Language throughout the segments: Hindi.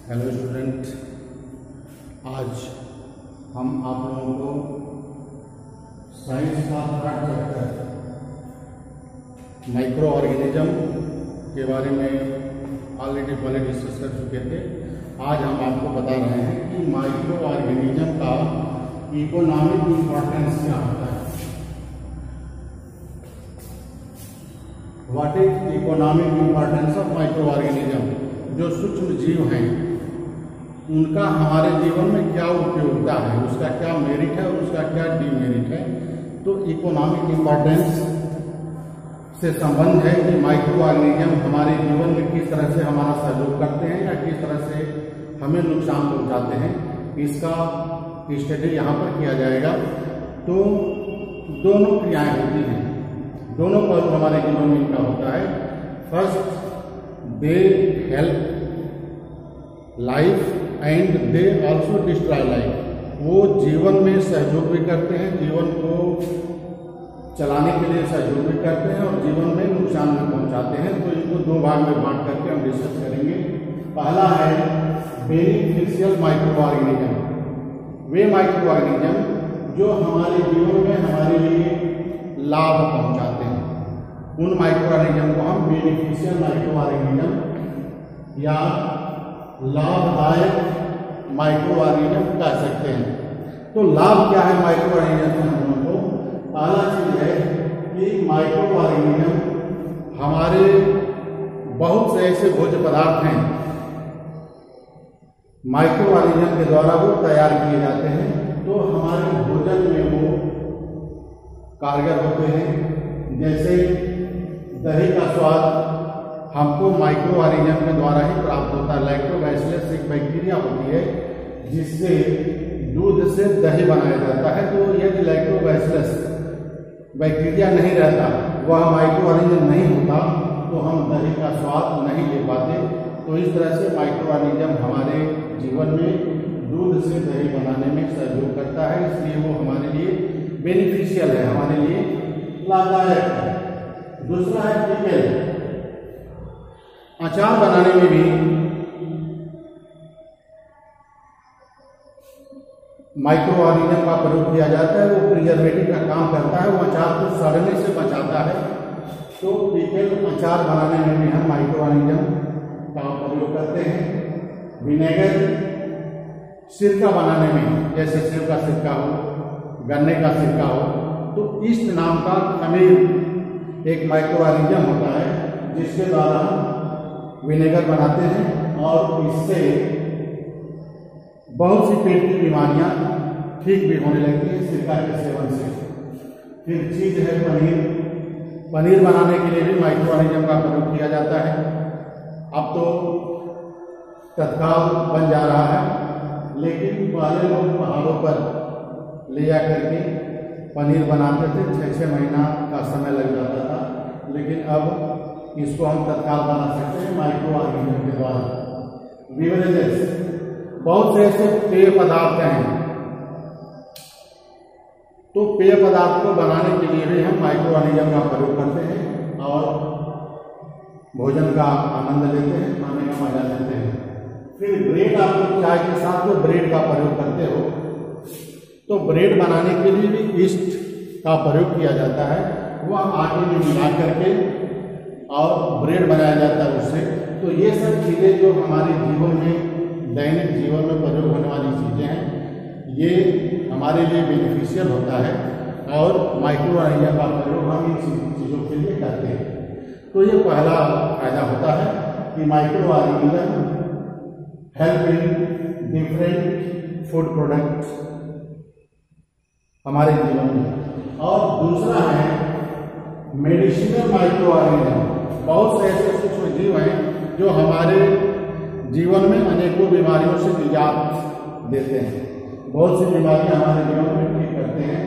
हेलो स्टूडेंट, आज हम आप लोगों को साइंस का थर्ड चैप्टर माइक्रो ऑर्गेनिज्म के बारे में ऑलरेडी पहले डिस्कस कर चुके थे। आज हम आपको बता रहे हैं कि माइक्रो ऑर्गेनिज्म का इकोनॉमिक इम्पोर्टेंस क्या होता है। What is economic importance of micro organism. जो सूक्ष्म जीव हैं उनका हमारे जीवन में क्या उपयोगिता है, उसका क्या मेरिट है और उसका क्या डीमेरिट है। तो इकोनॉमिक इम्पोर्टेंस से संबंध है कि माइक्रो ऑर्गेनिज्म हमारे जीवन में किस तरह से हमारा सहयोग करते हैं या किस तरह से हमें नुकसान पहुंचाते हैं। इसका स्टडी यहाँ पर किया जाएगा। तो दोनों क्रियाएं होती हैं, दोनों पहलू हमारे जीवन में इनका होता है। First, they help life and they also destroy life. वो जीवन में सहयोग भी करते हैं, जीवन को चलाने के लिए सहयोग भी करते हैं और जीवन में नुकसान भी पहुंचाते हैं। तो इनको दो भाग में बांट करके हम डिस्कस करेंगे। पहला है बेनिफिशियल माइक्रो ऑर्गेनिज्म। वे माइक्रो ऑर्गेनिज्म जो हमारे जीवन में हमारे लिए लाभ पहुंचाते हैं, उन माइक्रो ऑर्गेनिज्म को हम बेनिफिशियल माइक्रो ऑर्गेनिज्म या लाभदायक माइक्रो ऑर्गेनिज्म कह सकते हैं। तो लाभ क्या है माइक्रो ऑर्गेनिज्म से हम लोगों को? पहला चीज है कि माइक्रो ऑर्गेनिज्म हमारे बहुत से ऐसे भोज्य पदार्थ हैं, माइक्रो ऑर्गेनिज्म के द्वारा वो तैयार किए जाते हैं, तो हमारे भोजन में वो कारगर होते हैं। जैसे दही का स्वाद हमको माइक्रो ऑर्गेनिज्म के द्वारा ही प्राप्त होता है। लैक्टोबैसिलस एक बैक्टीरिया होती है जिससे दूध से दही बनाया जाता है। तो यदि लैक्टोबैसिलस बैक्टीरिया नहीं रहता, वह माइक्रो ऑर्गेनिज्म नहीं होता, तो हम दही का स्वाद नहीं ले पाते। तो इस तरह से माइक्रो ऑर्गेनिज्म हमारे जीवन में दूध से दही बनाने में सहयोग करता है, इसलिए वो हमारे लिए बेनिफिशियल है, हमारे लिए लाभदायक है। दूसरा है पिकल। अचार बनाने में भी माइक्रो ऑर्गेनिज्म का प्रयोग किया जाता है। वो प्रिजर्वेटिव का काम करता है, वो अचार को सड़ने से बचाता है। तो पिकल अचार बनाने में भी हम माइक्रो ऑर्गेनिज्म का प्रयोग करते हैं। विनेगर सिरका बनाने में, जैसे सेब का सिरका हो, गन्ने का सिरका हो। तो ईस्ट नाम का खमीर एक माइक्रो ऑर्गेनिज्म होता है जिसके द्वारा विनेगर बनाते हैं और इससे बहुत सी पेट की बीमारियां ठीक भी होने लगती हैं सिरका के सेवन से। फिर चीज है पनीर। पनीर बनाने के लिए भी माइक्रो ऑर्गेनिज्म का प्रयोग किया जाता है। अब तो तत्काल बन जा रहा है, लेकिन पहले लोग पहाड़ों पर ले जा करके पनीर बनाते थे, 6-6 महीना का समय लग जाता था। लेकिन अब इसको हम तत्काल बना सकते हैं माइक्रो ऑर्गेनिज्म के द्वारा। बेवरेजेस, बहुत से ऐसे पेय पदार्थ हैं, तो पेय पदार्थ को बनाने के लिए भी हम माइक्रो ऑर्गेनिज्म का प्रयोग करते हैं और भोजन का आनंद लेते हैं, खाने का मजा लेते हैं। फिर ब्रेड, आप लोग चाय के साथ जो ब्रेड का प्रयोग करते हो, तो ब्रेड बनाने के लिए भी ईस्ट का प्रयोग किया जाता है। वह आटे में मिला करके और ब्रेड बनाया जाता है उससे। तो ये सब चीज़ें जो हमारे जीवन में, दैनिक जीवन में प्रयोग होने वाली चीज़ें हैं, ये हमारे लिए बेनिफिशियल होता है और माइक्रो ऑर्गेनिज्म का प्रयोग हम इन चीज़ों के लिए करते हैं। तो ये पहला फायदा होता है कि micro organism help in different food products हमारे जीवन में। और दूसरा है मेडिसिनल माइक्रो ऑर्गेनिज्म। बहुत से ऐसे सूक्ष्म जीव हैं जो हमारे जीवन में अनेकों बीमारियों से निजात देते हैं, बहुत सी बीमारियां हमारे जीवन में ठीक करते हैं।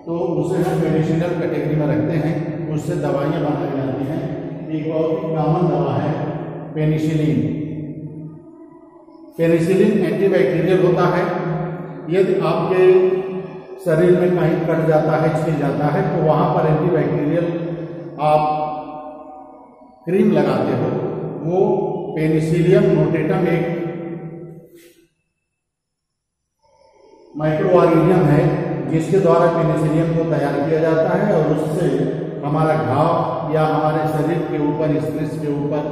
तो उसे हम मेडिसिनल कैटेगरी में रखते हैं, उससे दवाइयाँ बनाई जाती हैं। एक बहुत ही कॉमन दवा है पेनिसिलिन। पेनिसिलिन एंटीबैक्टीरियल होता है। यदि आपके शरीर में कहीं कट जाता है, छिल जाता है, तो वहाँ पर एंटीबैक्टीरियल आप क्रीम लगाते हो। वो पेनिसिलियम नोटेटम एक माइक्रो ऑर्गेनिज्म है जिसके द्वारा पेनिसिलिन को तैयार किया जाता है और उससे हमारा घाव या हमारे शरीर के ऊपर, स्ट्रेस के ऊपर,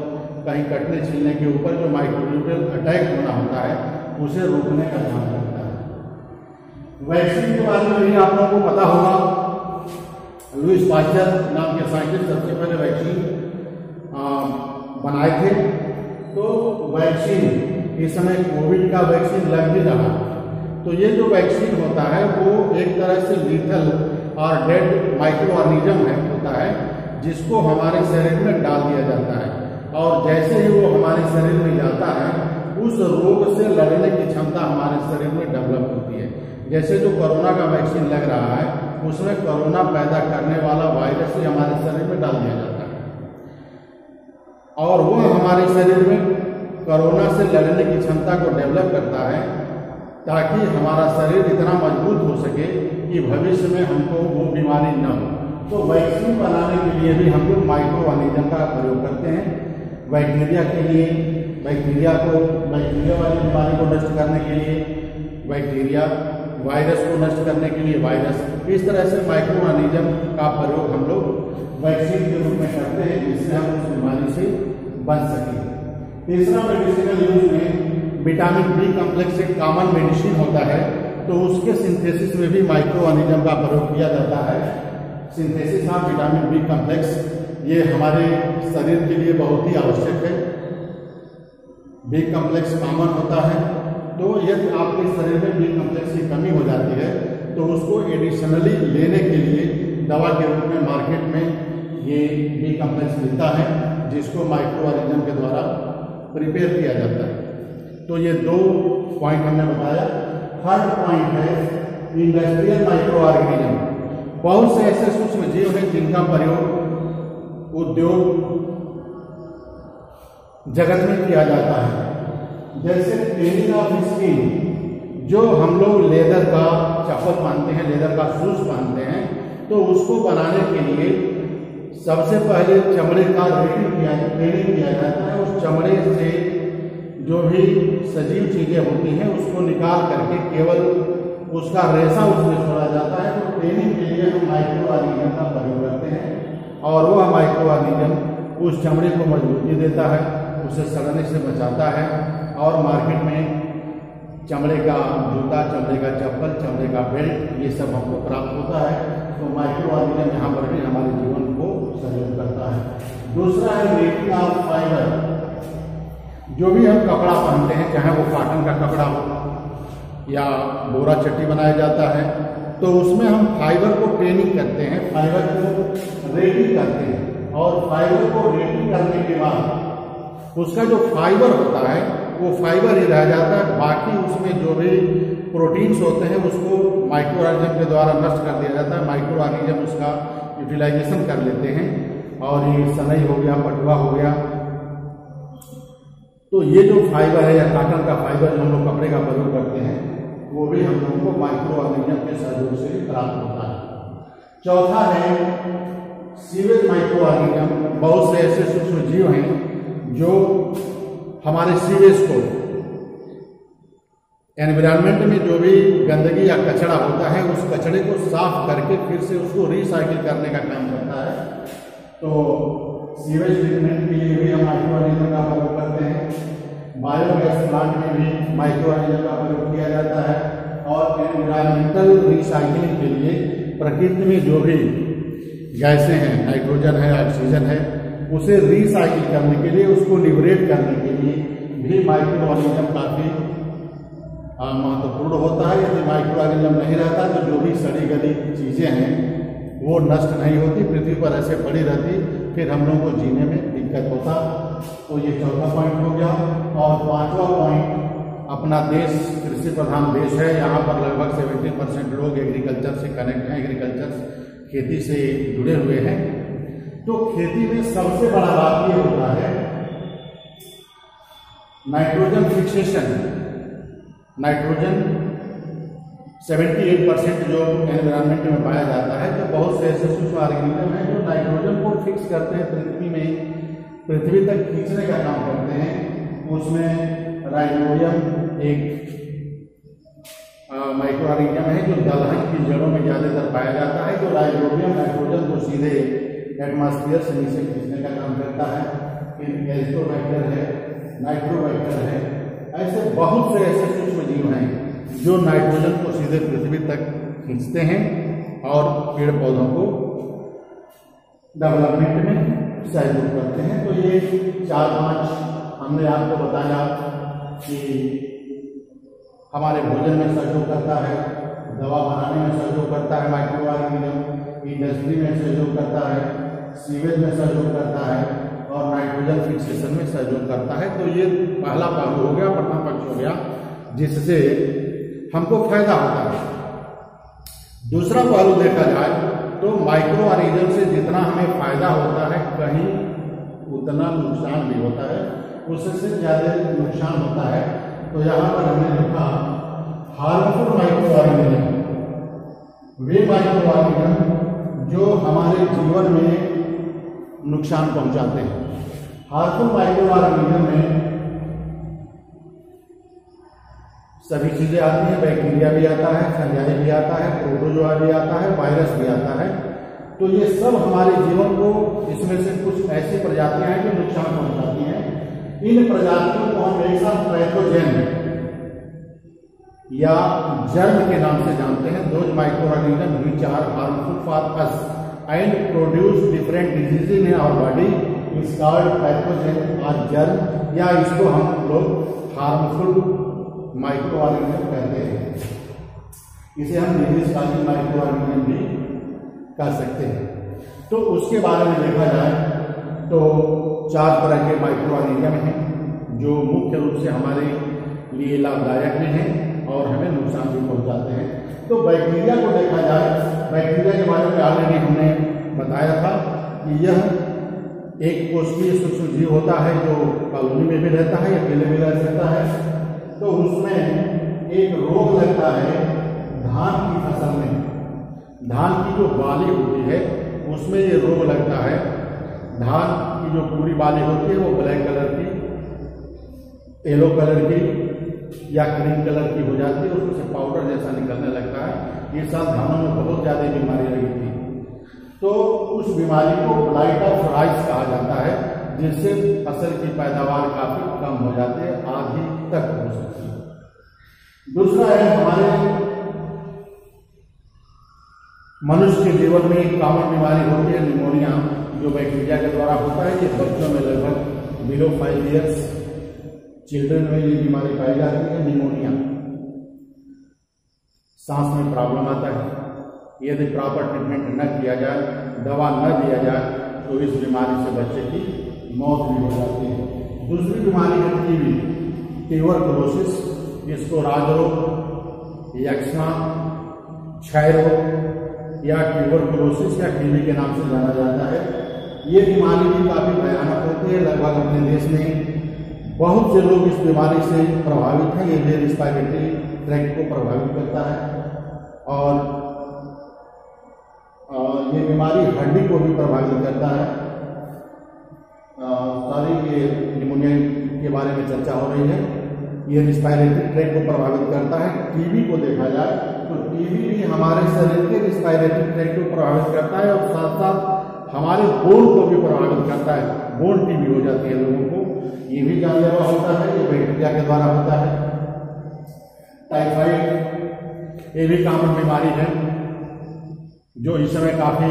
कहीं कटने छिलने के ऊपर जो माइक्रोबियल अटैक होना होता है उसे रोकने का काम करता है। वैक्सीन के बारे में भी आप लोगों को पता होगा। लुईस पास्चर नाम के साइंटिस्ट सबसे पहले वैक्सीन बनाए थे। तो वैक्सीन इस समय कोविड का वैक्सीन लग भी रहा है। तो ये जो वैक्सीन होता है वो एक तरह से लीथल और डेड माइक्रो ऑर्गेनिज्म होता है जिसको हमारे शरीर में डाल दिया जाता है और जैसे ही वो हमारे शरीर में जाता है उस रोग से लड़ने की क्षमता हमारे शरीर में डेवलप होती है। जैसे जो कोरोना का वैक्सीन लग रहा है उसमें कोरोना पैदा करने वाला वायरस ही हमारे शरीर में डाल दिया जाता है और वो हमारे शरीर में कोरोना से लड़ने की क्षमता को डेवलप करता है ताकि हमारा शरीर इतना मजबूत हो सके कि भविष्य में हमको वो बीमारी न हो। तो वैक्सीन बनाने के लिए भी हम लोग माइक्रो ऑर्गेनिज्म का प्रयोग करते हैं। बैक्टीरिया के लिए बैक्टीरिया वाली बीमारी को नष्ट करने के लिए बैक्टीरिया, वायरस को नष्ट करने के लिए वायरस, इस तरह से माइक्रो ऑर्गेनिज्म का प्रयोग हम लोग वैक्सीन के रूप में करते हैं जिससे हम उस बीमारी से बच सकें। तीसरा मेडिसिनल यूज में विटामिन बी कॉम्प्लेक्स एक कॉमन मेडिसिन होता है तो उसके सिंथेसिस में भी माइक्रो ऑर्गेनिज्म का प्रयोग किया जाता है। Synthesis of vitamin B complex ये हमारे शरीर के लिए बहुत ही आवश्यक है। बी कॉम्प्लेक्स कॉमन होता है तो यदि आपके शरीर में बी कॉम्प्लेक्स की कमी हो जाती है तो उसको एडिशनली लेने के लिए दवा के रूप में मार्केट में ये बी कॉम्प्लेक्स मिलता है जिसको माइक्रो ऑर्गेनिज्म के द्वारा प्रिपेयर किया जाता है। तो ये दो पॉइंट हमने बताया। थर्ड पॉइंट है इंडस्ट्रियल माइक्रो ऑर्गेनिज्म। बहुत से ऐसे सूक्ष्म जीव हैं जिनका प्रयोग उद्योग जगत में किया जाता है। जैसे ट्रेनिंग ऑफ स्किन, जो हम लोग लेदर का चप्पल पहनते हैं, लेदर का शूज पहनते हैं, तो उसको बनाने के लिए सबसे पहले चमड़े का ट्रेनिंग किया जाता है। उस चमड़े से जो भी सजीव चीजें होती हैं उसको निकाल करके केवल उसका रेशा उसमें छोड़ा जाता है। तो ट्रेनिंग के लिए हम माइक्रो ऑर्गेनिज्म का प्रयोग करते हैं और वह माइक्रो ऑर्गेनिज्म उस चमड़े को मजबूती देता है, उसे सड़ने से बचाता है और मार्केट में चमड़े का जूता, चमड़े का चप्पल, चमड़े का बेल्ट ये सब हमको प्राप्त होता है। तो माइक्रो ऑर्गेनिज्म यहाँ पर भी हमारे जीवन को सहयोग करता है। दूसरा है मेकिंग ऑफ फाइबर। जो भी हम कपड़ा पहनते हैं, चाहे वो कॉटन का कपड़ा हो या बोरा चट्टी बनाया जाता है, तो उसमें हम फाइबर को ट्रेनिंग करते हैं, फाइबर को रेटिंग करते हैं और फाइबर को रेटिंग करने के बाद उसका जो फाइबर होता है वो फाइबर ही रह जाता है। बाकी उसमें जो भी प्रोटीन्स होते हैं उसको माइक्रो ऑर्गेनिज्म के द्वारा नष्ट कर दिया जाता है। माइक्रो ऑर्गेनिज्म उसका यूटिलाइजेशन कर लेते हैं और ये सनई हो गया, पटुआ हो गया। तो ये जो फाइबर है या कॉटन का फाइबर जो हम लोग कपड़े का प्रयोग करते हैं वो भी हम लोगों को माइक्रो ऑर्गेनिज्म के सहयोग से प्राप्त होता है। चौथा है सीवेज माइक्रो ऑर्गेनिज्म। बहुत से ऐसे सूक्ष्म जीव हैं जो हमारे सीवेज को, एनवायरनमेंट में जो भी गंदगी या कचरा होता है उस कचरे को साफ करके फिर से उसको रिसाइकिल करने का काम करता है। तो सीवेज ट्रीटमेंट के लिए भी हम माइक्रो ऑर्गेनिज्म का प्रयोग करते हैं। बायोगैस प्लांट में भी माइक्रो ऑर्गेनिज्म का प्रयोग किया जाता है और एनवायरमेंटल रिसाइकिलिंग के लिए प्रकृति में जो भी गैसें हैं, नाइट्रोजन है, ऑक्सीजन है, उसे रिसाइकिल करने के लिए, उसको लिबरेट करने के लिए भी माइक्रो ऑर्गेनिज्म काफी महत्वपूर्ण होता है। यदि माइक्रो ऑर्गेनिज्म नहीं रहता तो जो भी सड़ी गली चीजें हैं वो नष्ट नहीं होती, पृथ्वी पर ऐसे पड़ी रहती, फिर हम लोगों को जीने में दिक्कत होता। तो ये चौथा पॉइंट हो गया। और पांचवा पॉइंट, अपना देश कृषि प्रधान देश है। यहाँ पर लगभग 70% लोग एग्रीकल्चर से कनेक्ट हैं, एग्रीकल्चर खेती से जुड़े हुए हैं। तो खेती में सबसे बड़ा लाभ ये होता है नाइट्रोजन फिक्सेशन। नाइट्रोजन 78% जो एनवायरनमेंट में पाया जाता है। तो बहुत से ऐसे सूक्ष्म ऑर्गेनिज्म हैं जो नाइट्रोजन को फिक्स करते हैं, पृथ्वी में, पृथ्वी तक खींचने का काम करते हैं। उसमें राइजोबियम एक माइक्रो ऑर्गेनिज्म है जो दलहन की जड़ों में ज्यादातर पाया जाता है, जो राइजोबियम नाइट्रोजन को सीधे एटमॉस्फेयर से नीचे खींचने का काम करता है। फिर एजिटोबैक्टर है, नाइट्रोबैक्टर है, ऐसे बहुत से ऐसे सूक्ष्म जीव हैं जो नाइट्रोजन को सीधे पृथ्वी तक खींचते हैं और पेड़ पौधों को डेवलपमेंट में सहयोग करते हैं। तो ये 4-5 हमने आपको बताया कि हमारे भोजन में सहयोग करता है, दवा बनाने में सहयोग करता है माइक्रो ऑर्गेनिज्म, इंडस्ट्री में सहयोग करता है, सीवेज में सहयोग करता है और नाइट्रोजन फिक्सेशन में सहयोग करता है। तो ये पहला पहलू हो गया, प्रथम पक्ष हो गया जिससे हमको फायदा होता है। दूसरा पहलू देखा जाए तो माइक्रो ऑर्गेनिज्म से जितना हमें फायदा होता है कहीं उतना नुकसान भी होता है, उससे ज्यादा नुकसान होता है। तो यहाँ पर हमने लिखा हार्मफुल माइक्रो ऑर्गेनिज्म, वे माइक्रो ऑर्गेनिज्म जो हमारे जीवन में नुकसान पहुंचाते हैं। हार्मफुल माइक्रो ऑर्गेनिज्म में सभी चीजें आती हैं, बैक्टीरिया भी आता है, फंजाई भी आता है, प्रोटोजोआ भी आता है, वायरस भी आता है। तो ये सब हमारे जीवन को, इसमें से कुछ ऐसी प्रजातियां हैं जो नुकसान पहुंचाती हैं। इन प्रजातियों को हम एक साथ पैथोजेन या जर्म के नाम से जानते हैं। Those micro organism which are harmful for us and produce different disease in our body is called pathogen और जर्म, या इसको हम लोग हार्मफुल माइक्रो ऑर्गेनिज्म कहते हैं। इसे हम डिजीज कॉजिंग माइक्रो ऑर्गेनिज्म भी कह सकते हैं। तो उसके बारे में देखा जाए तो 4 तरह के माइक्रो ऑर्गेनिज्म हैं जो मुख्य रूप से हमारे लिए लाभदायक भी हैं और हमें नुकसान भी पहुंचाते हैं। तो बैक्टीरिया को देखा जाए, बैक्टीरिया के बारे में ऑलरेडी हमने बताया था कि यह एक कोशिकीय सूक्ष्म जीव होता है जो कॉलोनी में भी रहता है या अकेले भी रह सकता है। तो उसमें एक रोग लगता है धान की फसल में, धान की जो बाली होती है उसमें ये रोग लगता है। धान की जो पूरी बाली होती है वो ब्लैक कलर की, येलो कलर की या क्रीम कलर की हो जाती है, उसमें से पाउडर जैसा निकलने लगता है। ये साल धानों में बहुत ज्यादा बीमारी लगी थी, तो उस बीमारी को ब्लाइट ऑफ राइस कहा जाता है, जिससे फसल की पैदावार काफी कम हो जाती है, आधी तक हो सकती है। दूसरा है हमारे मनुष्य के जीवन में एक कॉमन बीमारी होती है निमोनिया, जो बैक्टीरिया के द्वारा होता है। ये बच्चों में लगभग बिलो 5 ईयर्स चिल्ड्रन में ये बीमारी पाई जाती है, निमोनिया। सांस में प्रॉब्लम आता है, यदि प्रॉपर ट्रीटमेंट न किया जाए, दवा न दिया जाए तो इस बीमारी से बच्चे की मौत भी हो जाती है। दूसरी बीमारी है टीबी, ट्यूबरकुलोसिस, इसको राजरोग, यक्ष्मा, क्षय रोग या ट्यूबरकुलोसिस या टीबी के नाम से जाना जाता है। ये बीमारी भी काफी भयानक होती है। लगभग अपने देश में बहुत से लोग इस बीमारी से प्रभावित हैं। ये रेस्पिरेटरी ट्रैक्ट को प्रभावित करता है और ये बीमारी हड्डी को भी प्रभावित करता है। सारी ये निमोनिया के बारे में चर्चा हो रही है। ये रेस्पिरेटरी ट्रैक्ट को प्रभावित करता है। टीबी को देखा जाए तो टीबी भी हमारे शरीर के रेस्पिरेटरी ट्रैक्ट को प्रभावित करता है और साथ साथ हमारे बोन को भी प्रभावित करता है। बोन टीबी हो जाती है लोगों को, ये भी जानलेवा होता है, ये बैक्टीरिया के द्वारा होता है। टाइफाइड, ये भी कॉमन बीमारी है जो इस समय काफी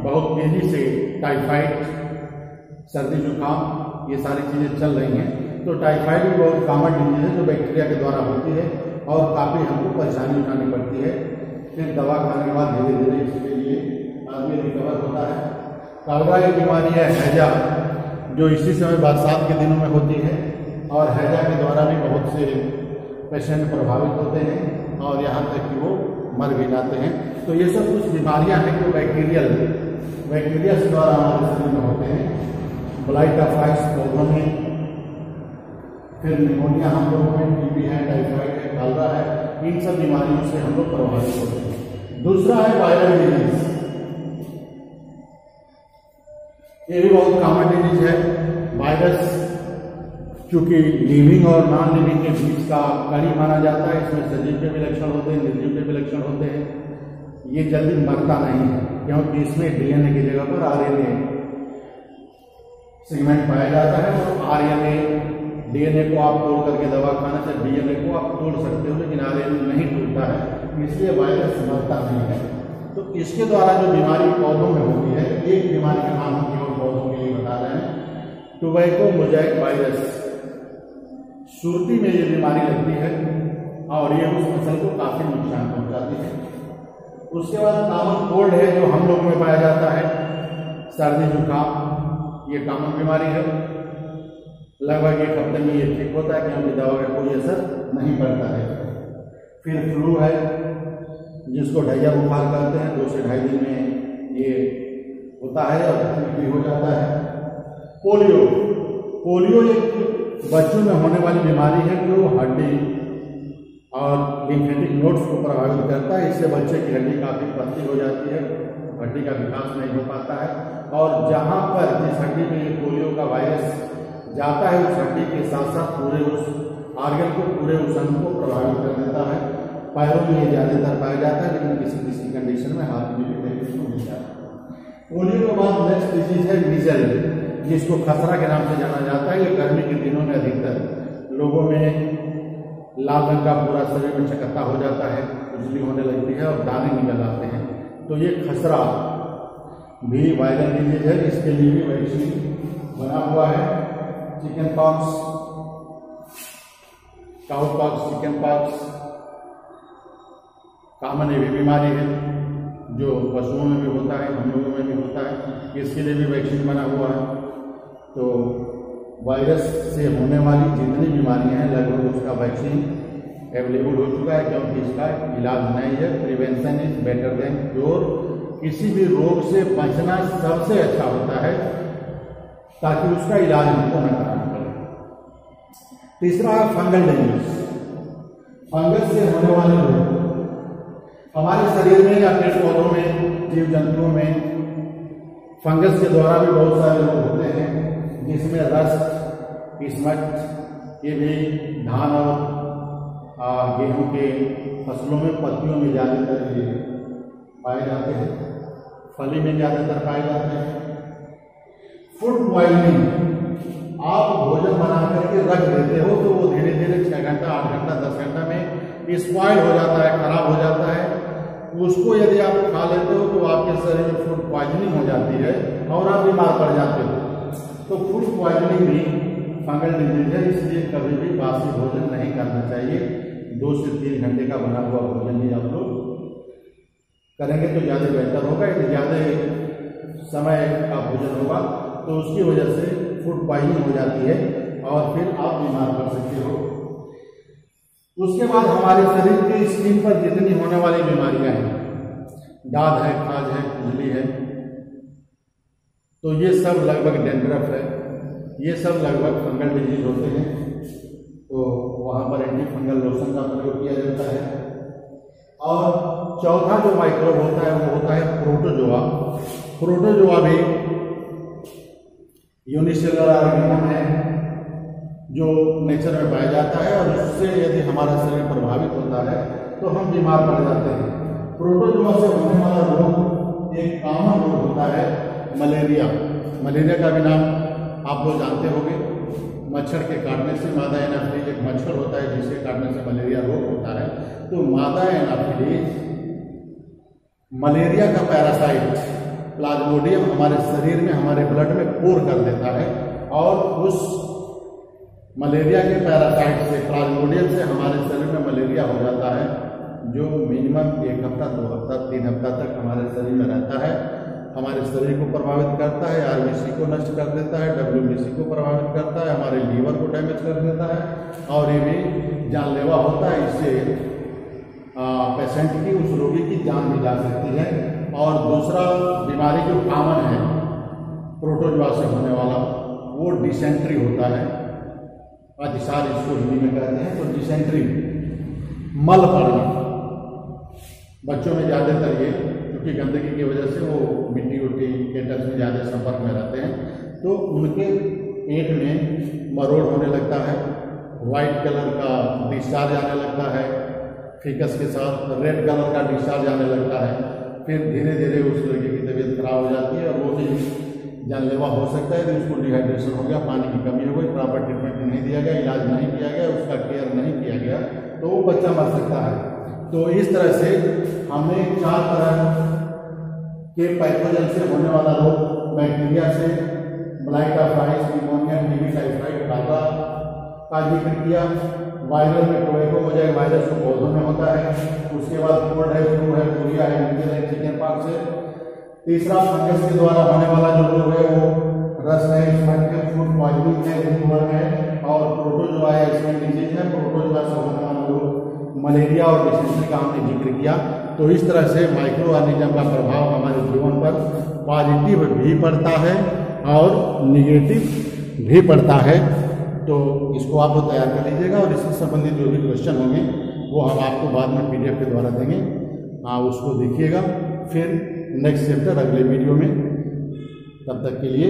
बहुत तेजी से टाइफाइड, सर्दी जुकाम, ये सारी चीजें चल रही हैं। तो टाइफाइड भी बहुत कॉमन डिजीज है जो बैक्टीरिया के द्वारा होती है और काफी हमको परेशानी उठानी पड़ती है। फिर दवा खाने के बाद धीरे धीरे इसके लिए आदमी रिकवर होता है। कलरा की बीमारी है हैजा, जो इसी समय बरसात के दिनों में होती है और हैजा के द्वारा भी बहुत से पेशेंट प्रभावित होते हैं और यहाँ तक कि वो मर भी जाते हैं। तो ये सब कुछ बीमारियां हैं जो बैक्टीरिया से द्वारा हमारे शरीर में होते हैं। ब्लाइट ऑफ राइस पौधों में, फिर निमोनिया हम लोगों में, टीबी है, टाइफाइड है, कलरा है, इन सब बीमारियों से हम लोग प्रभावित होते हैं। दूसरा है वायरल डिजीज, ये भी बहुत कॉमन डिजीज है। वायरस चूंकि लिविंग और नॉन लिविंग के बीच का कड़ी माना जाता है, इसमें सजीव के भी लक्षण होते हैं, निर्जीव के भी लक्षण होते हैं। ये जल्दी मरता नहीं है क्योंकि इसमें डीएनए की जगह पर आरएनए सेगमेंट पाया जाता है, और आरएनए डीएनए को आप तोड़ करके दवा खाने से डीएनए को आप तोड़ सकते हो, लेकिन आरएनए नहीं टूटता है, इसलिए वायरस मरता नहीं है। तो इसके द्वारा जो बीमारी पौधों में होती है, एक बीमारी का नाम हम केवल पौधों के लिए बता रहे हैं, टोबैको मोज़ेक वायरस। सुरती में ये बीमारी लगती है और ये उस फसल को काफी नुकसान पहुंचाती है। उसके बाद कॉमन कोल्ड है जो हम लोग में पाया जाता है, सर्दी जुकाम, ये कॉमन बीमारी है। लगभग 1 हफ्ते में ये ठीक होता है क्योंकि दवा का कोई असर नहीं पड़ता है। फिर फ्लू है जिसको ढैया बुखार कहते हैं, 2 से 2.5 दिन में ये होता है और ठीक भी हो जाता है। पोलियो एक बच्चों में होने वाली बीमारी है जो हड्डी और लिम्फेटिक नोड्स को प्रभावित करता है। इससे बच्चे की हड्डी काफी पतली हो जाती है, हड्डी का विकास नहीं हो पाता है, और जहां पर जिस हड्डी में ये पोलियो का वायरस जाता है उस हड्डी के साथ साथ पूरे उस आर्गन को, पूरे उस अंग को प्रभावित कर देता है। पैरों में ये ज्यादातर पाया जाता है, लेकिन किसी किसी कंडीशन में हाथ में भी देखने को मिल जाता है। पोलियो के बाद नेक्स्ट डिजीज है मीजल, जिसको खसरा के नाम से जाना जाता है। ये गर्मी के दिनों में अधिकतर लोगों में लाल रंग का पूरा शरीर में चकत्ता हो जाता है, खुजली होने लगती है और दाने निकल आते हैं। तो ये खसरा भी वायरल डिजीज है, इसके लिए भी वैक्सीन बना हुआ है। Chicken pox, cow pox, chicken pox common ये भी बीमारी है जो पशुओं में भी होता है, हम लोगों में भी होता है, इसके लिए भी वैक्सीन बना हुआ है। तो वायरस से होने वाली जितनी बीमारियां हैं लगभग उसका वैक्सीन अवेलेबल हो चुका है, क्योंकि इसका इलाज नहीं है। Prevention is better than cure. किसी भी रोग से बचना सबसे अच्छा होता है ताकि उसका इलाज हमको न कराना पड़े। तीसरा है फंगल डिजीज। फंगस से होने वाले रोग हमारे शरीर में या पेड़ पौधों में, जीव जंतुओं में फंगस के द्वारा भी बहुत सारे रोग होते हैं, जिसमें रस्ट, किस्मत, ये भी धान और गेहूं के फसलों में पत्तियों में ज़्यादातर ये पाए जाते हैं, फली में ज़्यादातर पाए जाते हैं। फूड पॉइजनिंग, आप भोजन बना करके रख देते हो तो वो धीरे धीरे 6 घंटा, 8 घंटा, 10 घंटा में स्पॉइल हो जाता है, खराब हो जाता है। उसको यदि आप खा लेते हो तो आपके शरीर में फूड पॉइजनिंग हो जाती है और आप बीमार पड़ जाते हो। तो फूड पॉइजनिंग भी फंगल डिजीज है, इसलिए कभी भी बासी भोजन नहीं करना चाहिए। 2 से 3 घंटे का बना हुआ भोजन ही आप लोग करेंगे तो ज़्यादा बेहतर होगा। यदि ज़्यादा समय का भोजन होगा तो उसकी वजह से फूड पॉइजनिंग हो जाती है और फिर आप बीमार पड़ सकते हो। उसके बाद हमारे शरीर के स्किन पर जितनी होने वाली बीमारियां हैं, दाद है, खाज है, खुजली है, तो ये सब लगभग डेंड्रफ है, ये सब लगभग फंगल डिजीज होते हैं। तो वहाँ पर एंटी फंगल लोशन का प्रयोग किया जाता है। और चौथा जो माइक्रोब होता है वो होता है प्रोटोजोआ। प्रोटोजोआ भी यूनिसेलुलर ऑर्गेनिज्म है जो नेचर में पाया जाता है, और उससे यदि हमारा शरीर प्रभावित होता है तो हम बीमार पड़ जाते हैं। प्रोटोजोआ से होने वाला रोग एक कॉमन रोग होता है मलेरिया। मलेरिया का भी नाम आप लोग जानते होंगे। मच्छर के काटने से, मादा एनाफिलीज एक मच्छर होता है जिसके काटने से मलेरिया रोग होता है। तो मादा एनाफिलीज मलेरिया का पैरासाइट प्लाज्मोडियम हमारे शरीर में, हमारे ब्लड में पोर कर देता है, और उस मलेरिया के पैरासाइट से, प्लाज्मोडियम से हमारे शरीर में मलेरिया हो जाता है, जो मिनिमम 1 हफ्ता, 2 हफ्ता, 3 हफ्ता तक हमारे शरीर में रहता है, हमारे शरीर को प्रभावित करता है, आरबीसी को नष्ट कर देता है, डब्ल्यूबीसी को प्रभावित करता है, हमारे लीवर को डैमेज कर देता है, और ये भी जानलेवा होता है। इससे पेशेंट की, उस रोगी की जान भी जा सकती है। और दूसरा बीमारी जो कॉमन है प्रोटोजोआ से होने वाला, वो डिसेंट्री होता है। अतिसार इसको हिंदी में कहते हैं। तो डिसेंट्री, मल पड़ना, बच्चों में ज़्यादातर ये, क्योंकि गंदगी की वजह से वो मिट्टी उट्टी के टच में ज़्यादा संपर्क में रहते हैं, तो उनके ईंट में मरोड़ होने लगता है, वाइट कलर का डिस्चार्ज आने लगता है, फिकस के साथ रेड कलर का डिस्चार्ज आने लगता है। फिर धीरे धीरे उस लड़के की तबीयत खराब हो जाती है और वो भी जानलेवा हो सकता है। तो उसको डिहाइड्रेशन हो गया, पानी की कमी हो गई, प्रॉपर ट्रीटमेंट नहीं दिया गया, इलाज नहीं किया गया, उसका केयर नहीं किया गया, तो वो बच्चा मर सकता है। तो इस तरह से हमने 4 तरह के पैथोजन से होने वाला रोग, बैक्टीरिया से, blight of eyes, pneumonia, TB, typhoid, काला का जिक्र किया। वायरल में टोबैको मोजाइक वायरस जो पौधों में होता है। उसके बाद कोल्ड है, फ्लू है, पुरिया है, मीजल है, चिकन पॉक्स है। तीसरा फंगस के द्वारा होने वाला जो रोग है वो रस है, स्मैक फूड पॉइजनिंग है, रिंगवर्म है और प्रोटोजोआ है, इसमें डिजीज है। प्रोटोजोआ से होने वाला रोग मलेरिया और डिसेंट्री का हमने जिक्र किया। तो इस तरह से माइक्रो ऑर्गेनिज्म का प्रभाव हमारे जीवन पर पॉजिटिव भी पड़ता है और निगेटिव भी पड़ता है। तो इसको आप तैयार कर लीजिएगा और इससे संबंधित जो भी क्वेश्चन होंगे वो हम आपको बाद में PDF के द्वारा देंगे, आप उसको देखिएगा। फिर नेक्स्ट चैप्टर अगले वीडियो में, तब तक के लिए